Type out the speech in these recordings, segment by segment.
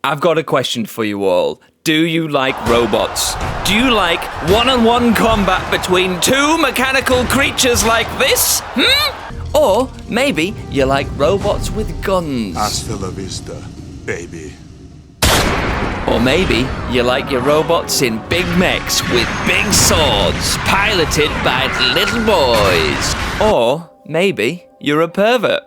I've got a question for you all. Do you like robots? Do you like one-on-one combat between two mechanical creatures like this? Or maybe you like robots with guns. Hasta la vista, baby. Or maybe you like your robots in big mechs with big swords, piloted by little boys. Or maybe you're a pervert.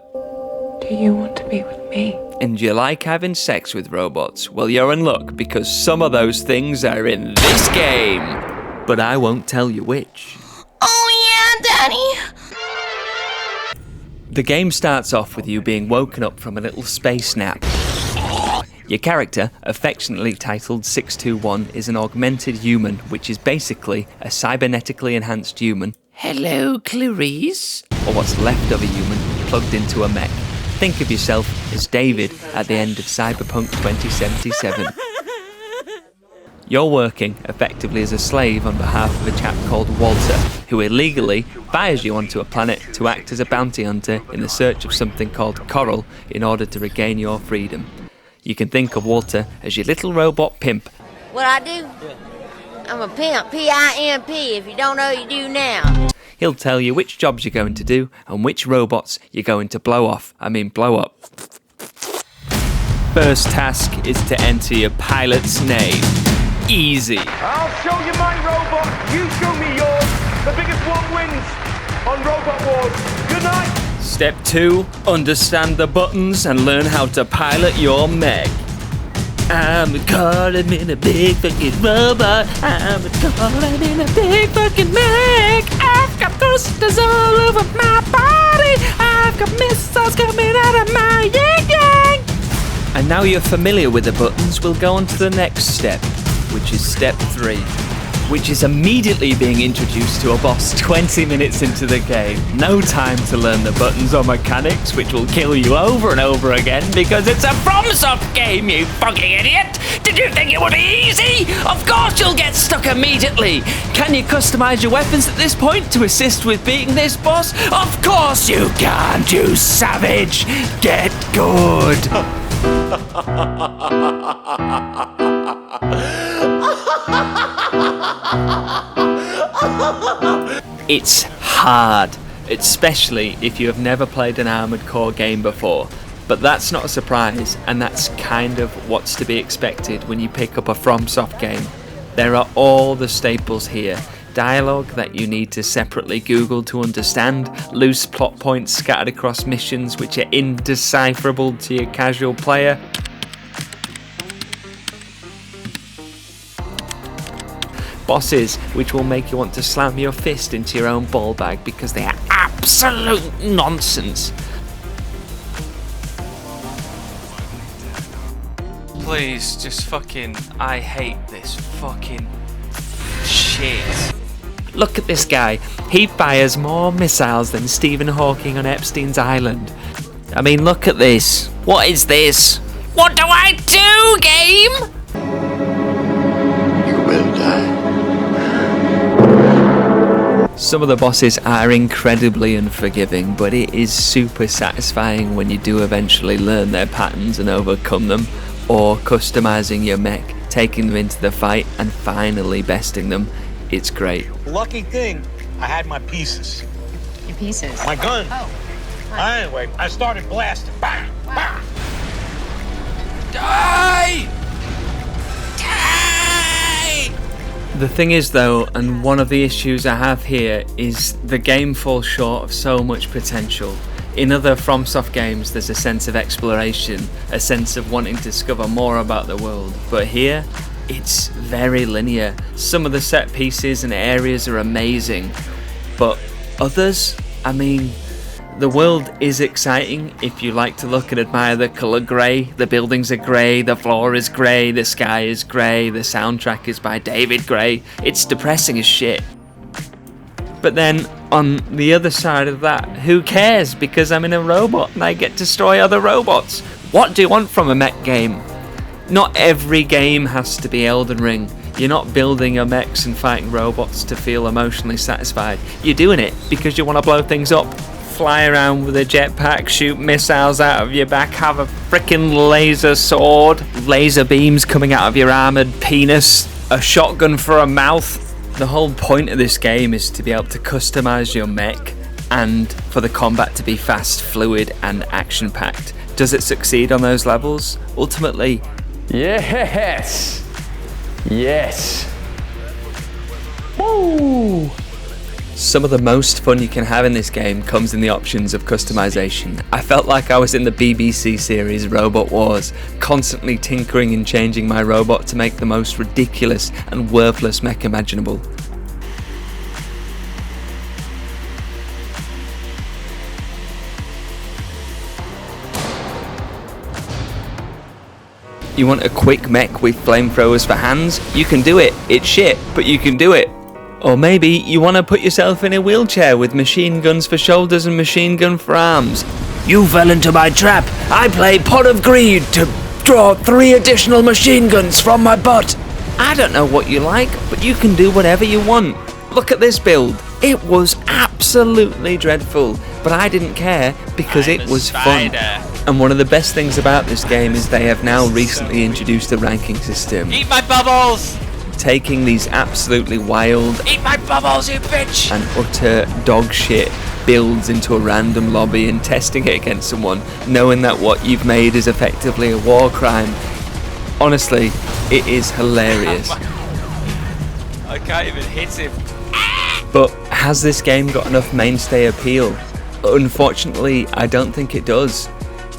Do you want to be with me? And you like having sex with robots? Well, you're in luck, because some of those things are in this game. But I won't tell you which. Oh yeah, Daddy! The game starts off with you being woken up from a little space nap. Your character, affectionately titled 621, is an augmented human, which is basically a cybernetically enhanced human. Hello, Clarice. Or what's left of a human plugged into a mech. Think of yourself as David at the end of Cyberpunk 2077. You're working effectively as a slave on behalf of a chap called Walter, who illegally fires you onto a planet to act as a bounty hunter in the search of something called coral in order to regain your freedom. You can think of Walter as your little robot pimp. What I do? I'm a pimp, P-I-M-P. If you don't know, you do now. He'll tell you which jobs you're going to do and which robots you're going to blow up. First task is to enter your pilot's name. Easy. I'll show you my robot, you show me yours. The biggest one wins on Robot Wars. Good night. Step 2, understand the buttons and learn how to pilot your mech. I'm calling in a big fucking robot. I'm calling in a big fucking mech. I've got thrusters all over my body. I've got missiles coming out of my yang. And now you're familiar with the buttons, we'll go on to the next step, which is step 3. Which is immediately being introduced to a boss 20 minutes into the game. No time to learn the buttons or mechanics, which will kill you over and over again because it's a Fromsoft game, you fucking idiot! Did you think it would be easy? Of course you'll get stuck immediately! Can you customize your weapons at this point to assist with beating this boss? Of course you can't, you savage! Get good! It's hard, especially if you have never played an Armoured Core game before. But that's not a surprise, and that's kind of what's to be expected when you pick up a Fromsoft game. There are all the staples here. Dialogue that you need to separately Google to understand, loose plot points scattered across missions which are indecipherable to your casual player. Bosses which will make you want to slam your fist into your own ball bag because they are absolute nonsense. Please, just fucking, I hate this fucking shit. Look at this guy. He fires more missiles than Stephen Hawking on Epstein's Island. I mean, look at this. What is this? What do I do, game? You will die. Some of the bosses are incredibly unforgiving, but it is super satisfying when you do eventually learn their patterns and overcome them, or customizing your mech, taking them into the fight and finally besting them. It's great. Lucky thing, I had my pieces. Your pieces? My gun. Oh. Anyway, I started blasting. Bang! Bang! Die! The thing is though, and one of the issues I have here, is the game falls short of so much potential. In other Fromsoft games there's a sense of exploration, a sense of wanting to discover more about the world, but here it's very linear. Some of the set pieces and areas are amazing, but others, I mean, the world is exciting if you like to look and admire the colour grey. The buildings are grey, the floor is grey, the sky is grey, the soundtrack is by David Gray. It's depressing as shit. But then, on the other side of that, who cares? Because I'm in a robot and I get to destroy other robots. What do you want from a mech game? Not every game has to be Elden Ring. You're not building your mechs and fighting robots to feel emotionally satisfied. You're doing it because you want to blow things up. fly around with a jetpack, shoot missiles out of your back, have a freaking laser sword, laser beams coming out of your armoured penis, a shotgun for a mouth. The whole point of this game is to be able to customise your mech and for the combat to be fast, fluid and action-packed. Does it succeed on those levels? Ultimately, yes! Yes! Woo! some of the most fun you can have in this game comes in the options of customization. I felt like I was in the BBC series Robot Wars, constantly tinkering and changing my robot to make the most ridiculous and worthless mech imaginable. You want a quick mech with flamethrowers for hands? You can do it. It's shit, but you can do it. Or maybe you want to put yourself in a wheelchair with machine guns for shoulders and machine gun for arms. You fell into my trap. I play Pot of Greed to draw 3 additional machine guns from my butt. I don't know what you like, but you can do whatever you want. Look at this build. It was absolutely dreadful, but I didn't care because it was fun. And one of the best things about this game is they have now recently introduced a ranking system. Eat my bubbles! Taking these absolutely wild Eat my bubbles, you bitch! and utter dog shit builds into a random lobby and testing it against someone, knowing that what you've made is effectively a war crime. Honestly, it is hilarious. I can't even hit him. But has this game got enough mainstay appeal? Unfortunately, I don't think it does.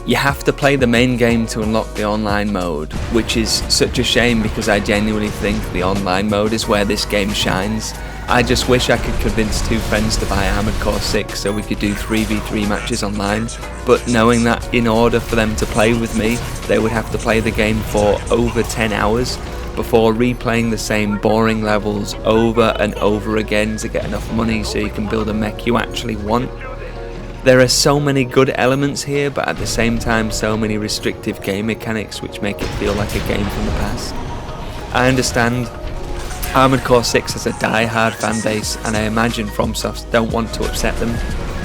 You have to play the main game to unlock the online mode, which is such a shame because I genuinely think the online mode is where this game shines. I just wish I could convince 2 friends to buy Armored Core 6 so we could do 3v3 matches online, but knowing that in order for them to play with me, they would have to play the game for over 10 hours before replaying the same boring levels over and over again to get enough money so you can build a mech you actually want. There are so many good elements here, but at the same time so many restrictive game mechanics which make it feel like a game from the past. I understand Armored Core 6 has a die-hard fan base, and I imagine Fromsoft don't want to upset them,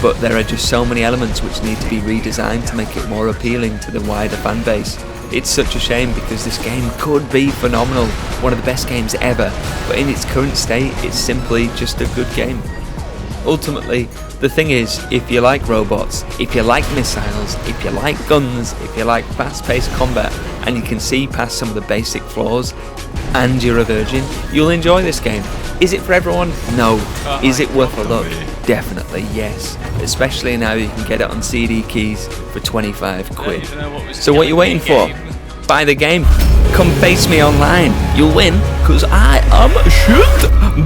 but there are just so many elements which need to be redesigned to make it more appealing to the wider fan base. It's such a shame because this game could be phenomenal, one of the best games ever, but in its current state it's simply just a good game. Ultimately, the thing is, if you like robots, if you like missiles, if you like guns, if you like fast-paced combat, and you can see past some of the basic flaws, and you're a virgin, you'll enjoy this game. Is it for everyone? No. Is it worth a look? Definitely yes. Especially now you can get it on CD keys for 25 quid. So what are you waiting for? Buy the game. Come face me online. You'll win, because I am shit.